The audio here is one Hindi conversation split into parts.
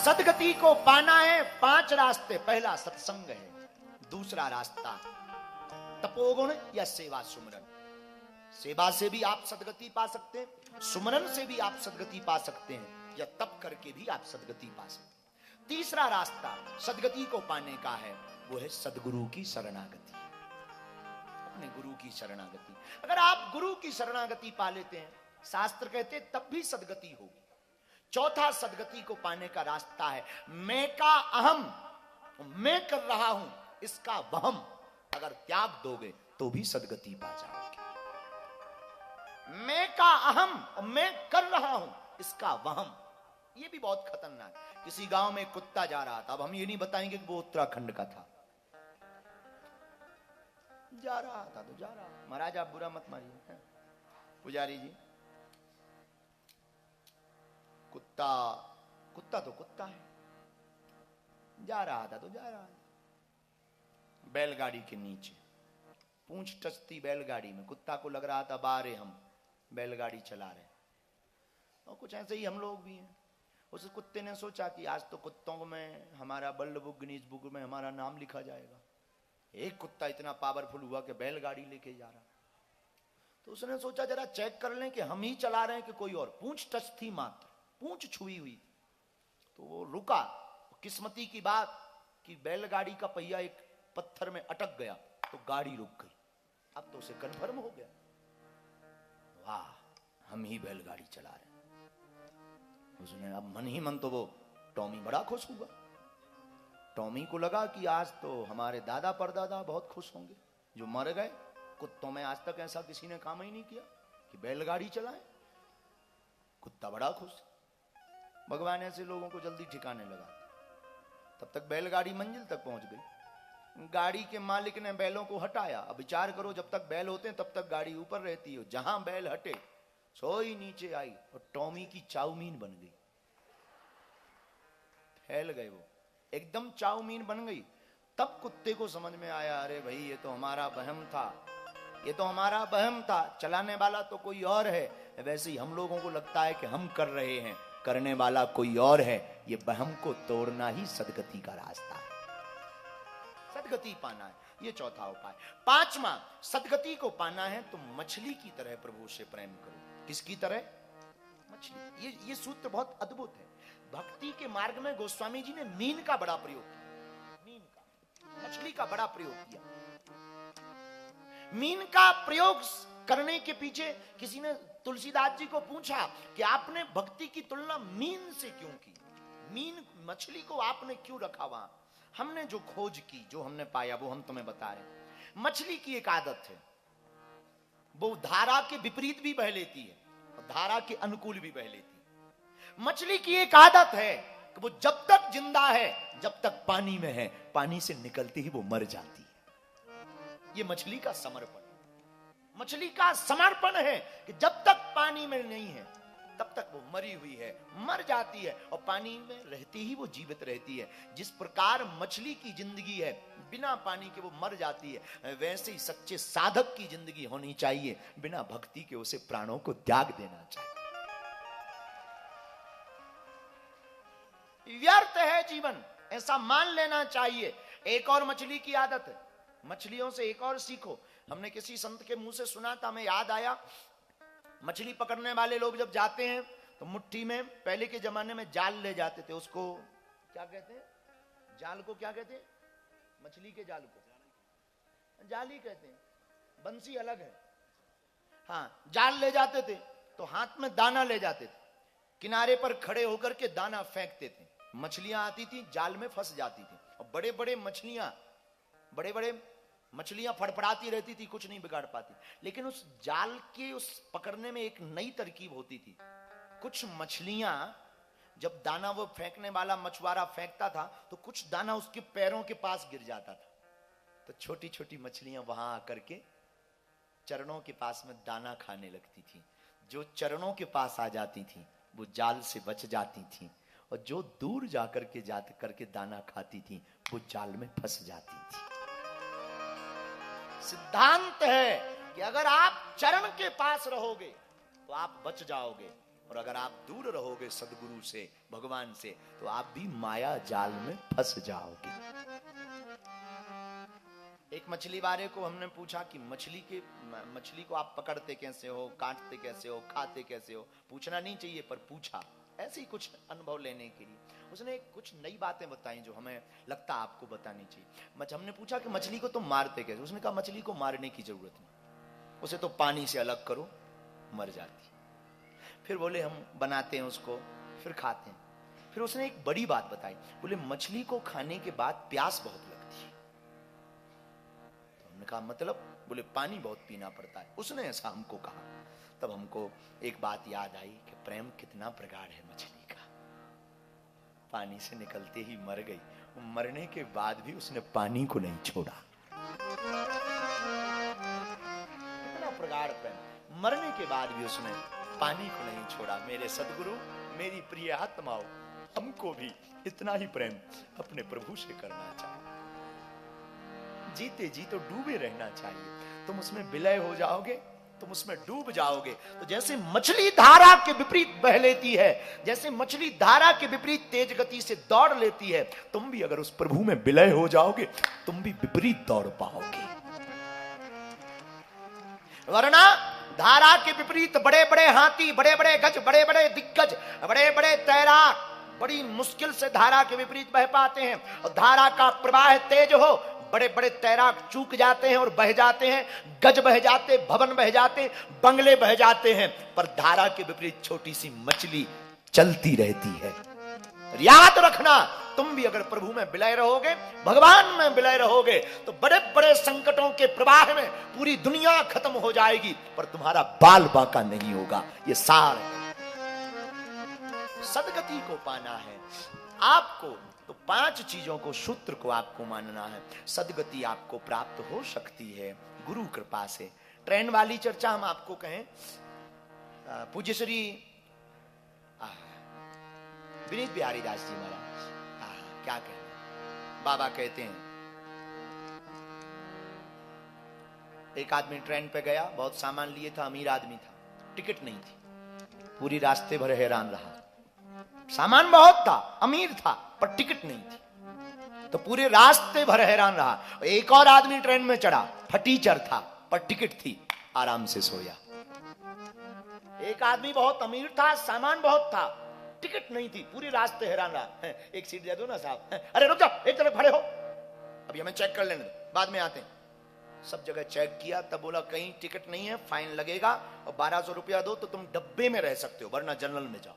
सदगति को पाना है 5 रास्ते। पहला सत्संग है, दूसरा रास्ता तपोगुण या सेवा सुमरन। सेवा से भी आप सदगति पा सकते हैं, सुमरन से भी आप सदगति पा सकते हैं, या तप करके भी आप सदगति पा सकते हैं। तीसरा रास्ता सदगति को पाने का है, वो है सदगुरु की शरणागति, अपने गुरु की शरणागति। अगर आप गुरु की शरणागति पा लेते हैं, शास्त्र कहते तब भी सदगति होगी। चौथा सदगति को पाने का रास्ता है मैं का अहम, मैं कर रहा हूं इसका वहम अगर त्याग दोगे तो भी सदगति पा जाओगे। मैं का अहम, मैं कर रहा हूं इसका वहम, ये भी बहुत खतरनाक। किसी गांव में कुत्ता जा रहा था, अब हम ये नहीं बताएंगे कि वो उत्तराखंड का था, जा रहा था तो जा रहा। महाराज आप बुरा मत मारिए, पुजारी जी, कुत्ता कुत्ता तो कुत्ता है, जा रहा था तो जा रहा है। बैलगाड़ी के नीचे पूंछ टचती बैलगाड़ी में, कुत्ता को लग रहा था बारे हम बैलगाड़ी चला रहे हैं, और कुछ ऐसे ही हम लोग भी हैं। उस कुत्ते ने सोचा कि आज तो कुत्तों में हमारा वर्ल्ड बुक, गिनीज बुक में हमारा नाम लिखा जाएगा। एक कुत्ता इतना पावरफुल हुआ कि बैलगाड़ी लेके जा रहा, तो उसने सोचा जरा चेक कर लें कि हम ही चला रहे हैं कि कोई और। पूंछ टच थी मात्र, पूंछ छुई हुई, तो वो रुका। किस्मती की बात कि बैलगाड़ी का पहिया एक पत्थर में अटक गया तो गाड़ी रुक गई। अब तो उसे कन्फर्म हो गया, वाह हम ही बैलगाड़ी चला रहे हैं। उसने अब मन ही मन तो वो टॉमी बड़ा खुश हुआ। टॉमी को लगा कि आज तो हमारे दादा परदादा बहुत खुश होंगे जो मर गए। कुत्तों में आज तक ऐसा किसी ने काम ही नहीं किया कि बैलगाड़ी चलाए। कुत्ता बड़ा खुश। भगवान ऐसे लोगों को जल्दी ठिकाने लगा। तब तक बैलगाड़ी मंजिल तक पहुंच गई। गाड़ी के मालिक ने बैलों को हटाया। अब विचार करो, जब तक बैल होते हैं तब तक गाड़ी ऊपर रहती है, जहां बैल हटे सोई नीचे आई और टॉमी की चाउमीन बन गई। फैल गए वो, एकदम चाउमीन बन गई। तब कुत्ते को समझ में आया, अरे भाई ये तो हमारा वहम था, ये तो हमारा वहम था, चलाने वाला तो कोई और है। वैसे ही हम लोगों को लगता है कि हम कर रहे हैं, करने वाला कोई और है। ये वहम को तोड़ना ही सदगति का रास्ता है, सदगति पाना है। ये चौथा उपाय। पांचवा, सदगति को पाना है तो मछली की तरह प्रभु से प्रेम करो। किसकी तरह? मछली। ये सूत्र बहुत अद्भुत है। भक्ति के मार्ग में गोस्वामी जी ने मीन का बड़ा प्रयोग किया, मीन का, मछली का बड़ा प्रयोग किया। मीन का प्रयोग करने के पीछे किसी ने तुलसीदास जी को पूछा कि आपने भक्ति की तुलना मीन से क्यों की? मीन, मछली को आपने क्यों रखा वहां? हमने जो खोज की, जो हमने पाया वो हम तुम्हें बता रहे हैं। मछली की एक आदत है, वो धारा के विपरीत भी बह लेती है और धारा के अनुकूल भी बह लेती है। मछली की एक आदत है कि वो जब तक जिंदा है, जब तक पानी में है, पानी से निकलते ही वो मर जाती है। ये मछली का समर्पण, मछली का समर्पण है कि जब तक पानी में नहीं है तब तक वो मरी हुई है, मर जाती है, और पानी में रहती ही वो जीवित रहती है। जिस प्रकार मछली की जिंदगी है, बिना पानी के वो मर जाती है, वैसे ही सच्चे साधक की जिंदगी होनी चाहिए। बिना भक्ति के उसे प्राणों को त्याग देना चाहिए। व्यर्थ है जीवन, ऐसा मान लेना चाहिए। एक और मछली की आदत है, मछलियों से एक और सीखो। हमने किसी संत के मुंह से सुना था, हमें याद आया। मछली पकड़ने वाले लोग जब जाते हैं तो मुट्ठी में, पहले के जमाने में जाल ले जाते थे, उसको क्या कहते हैं? जाल को क्या कहते हैं? मछली के जाल को जाली कहते हैं, बंसी अलग है। हाँ, जाल ले जाते थे तो हाथ में दाना ले जाते थे, किनारे पर खड़े होकर के दाना फेंकते थे। मछलियां आती थी, जाल में फंस जाती थी, और बड़े बड़े मछलियां फड़फड़ाती रहती थी, कुछ नहीं बिगाड़ पाती। लेकिन उस जाल के उस पकड़ने में एक नई तरकीब होती थी। कुछ मछलियां, जब दाना वो फेंकने वाला मछुआरा फेंकता था तो कुछ दाना उसके पैरों के पास गिर जाता था, तो छोटी छोटी मछलियां वहां आकर के चरणों के पास में दाना खाने लगती थी। जो चरणों के पास आ जाती थी वो जाल से बच जाती थी, और जो दूर जाकर के दाना खाती थी वो जाल में फंस जाती थी। सिद्धांत है कि अगर आप चरण के पास रहोगे तो आप बच जाओगे, और अगर आप दूर रहोगे सदगुरु से, भगवान से, तो आप भी माया जाल में फंस जाओगे। एक मछली वाले को हमने पूछा कि मछली को आप पकड़ते कैसे हो, काटते कैसे हो, खाते कैसे हो? पूछना नहीं चाहिए पर पूछा, ऐसे ही कुछ अनुभव लेने के लिए। उसने कुछ नई बातें बताई जो हमें लगता आपको बतानी चाहिए। हमने पूछा कि मछली को तुम मारते कैसे? उसने कहा मछली को मारने की जरूरत नहीं, उसे तो पानी से अलग करो, मर जाती। फिर बोले हम बनाते हैं उसको, फिर खाते हैं। फिर उसने एक बड़ी बात बताई, बोले मछली को खाने के बाद प्यास बहुत लगती है। तो हमने कहा मतलब? बोले पानी बहुत पीना पड़ता है। उसने ऐसा हमको कहा। तब हमको एक बात याद आई कि प्रेम कितना प्रगाढ़ है मछली का। पानी से निकलते ही मर गई, मरने के बाद भी उसने पानी को नहीं छोड़ा। कितना प्रगाढ़ प्रेम, मरने के बाद भी उसने पानी को नहीं छोड़ा। मेरे सदगुरु, मेरी प्रिय आत्माओं, हमको भी इतना ही प्रेम अपने प्रभु से करना चाहिए। जीते जी तो डूबे रहना चाहिए। तुम उसमें विलय हो जाओगे, तुम उसमें डूब जाओगे। तो जैसे मछली धारा के विपरीत बह लेती है, जैसे मछली धारा के विपरीत तेज गति से दौड़ लेती है, तुम भी अगर उस प्रभु में विलय हो जाओगे, तुम भी विपरीत दौड़ पाओगे। वरना धारा के विपरीत बड़े बड़े हाथी, बड़े बड़े गज, बड़े बड़े दिग्गज, बड़े बड़े तैराक बड़ी मुश्किल से धारा के विपरीत बह पाते हैं। और धारा का प्रवाह तेज हो, बड़े बड़े तैराक चूक जाते हैं और बह जाते हैं, गज बह जाते, भवन बह जाते, बंगले बह जाते हैं। पर धारा के विपरीत छोटी सी मछली चलती रहती है। याद रखना, तुम भी अगर प्रभु में विलय रहोगे, भगवान में विलय रहोगे, तो बड़े बड़े संकटों के प्रवाह में पूरी दुनिया खत्म हो जाएगी, पर तुम्हारा बाल बांका नहीं होगा। ये सार है। सदगति को पाना है आपको, तो 5 चीजों को, सूत्र को आपको मानना है। सदगति आपको प्राप्त हो सकती है गुरु कृपा से। ट्रेन वाली चर्चा हम आपको कहें, पूज्य श्री विनीत बिहारी दास जी महाराज, क्या कहें, बाबा कहते हैं एक आदमी ट्रेन पे गया, बहुत सामान लिए था, अमीर आदमी था, टिकट नहीं थी, पूरी रास्ते भर हैरान रहा। सामान बहुत था, अमीर था, पर टिकट नहीं थी, तो पूरे रास्ते भर हैरान रहा। एक और आदमी ट्रेन में चढ़ा, फटीचर था, पर टिकट थी, आराम से सोया। एक आदमी बहुत अमीर था, सामान बहुत था, टिकट नहीं थी, पूरी रास्ते हैरान रहा। एक सीट दे दो ना साहब। अरे रुक जाओ, एक तरफ खड़े हो, अभी हमें चेक कर लेने दो, बाद में आते हैं। सब जगह चेक किया, तब बोला कहीं टिकट नहीं है, फाइन लगेगा, और 1200 रुपया दो तो तुम डब्बे में रह सकते हो, वरना जनरल में जाओ।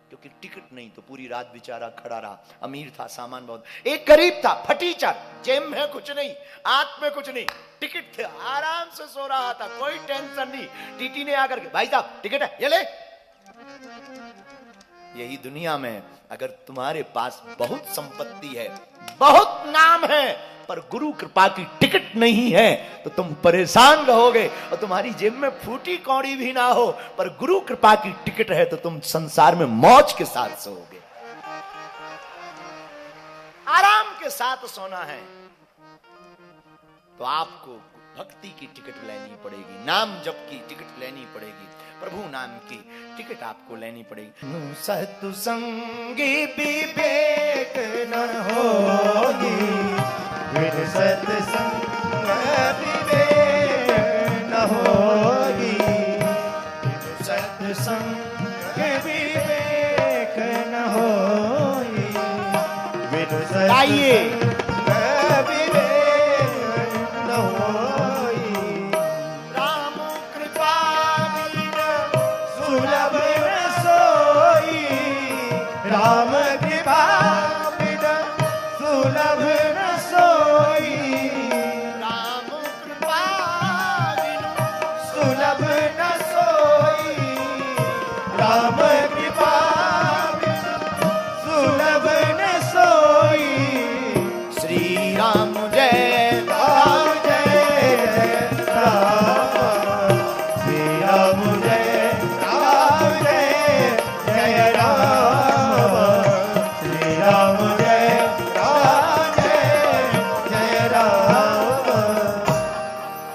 क्योंकि टिकट नहीं, तो पूरी रात बेचारा खड़ा रहा। अमीर था, सामान बहुत। एक गरीब था, फटीचर, जेब में कुछ नहीं, हाथ में कुछ नहीं, टिकट थे, आराम से सो रहा था, कोई टेंशन नहीं। टीटी ने आकर के, भाई साहब टिकट है, ये ले। यही दुनिया में अगर तुम्हारे पास बहुत संपत्ति है, बहुत नाम है, पर गुरु कृपा की टिकट नहीं है, तो तुम परेशान रहोगे। और तुम्हारी जेब में फूटी कौड़ी भी ना हो, पर गुरु कृपा की टिकट है, तो तुम संसार में मौज के साथ सोओगे, आराम के साथ सोना है। तो आपको भक्ति की टिकट लेनी पड़ेगी, नाम जप की टिकट लेनी पड़ेगी, प्रभु नाम की टिकट आपको लेनी पड़ेगी। सत्संगी विवेक न होगी, बिन सत्संग विवेक न होगी, बिन सत्संग विवेक न होगी, बिन सत्संग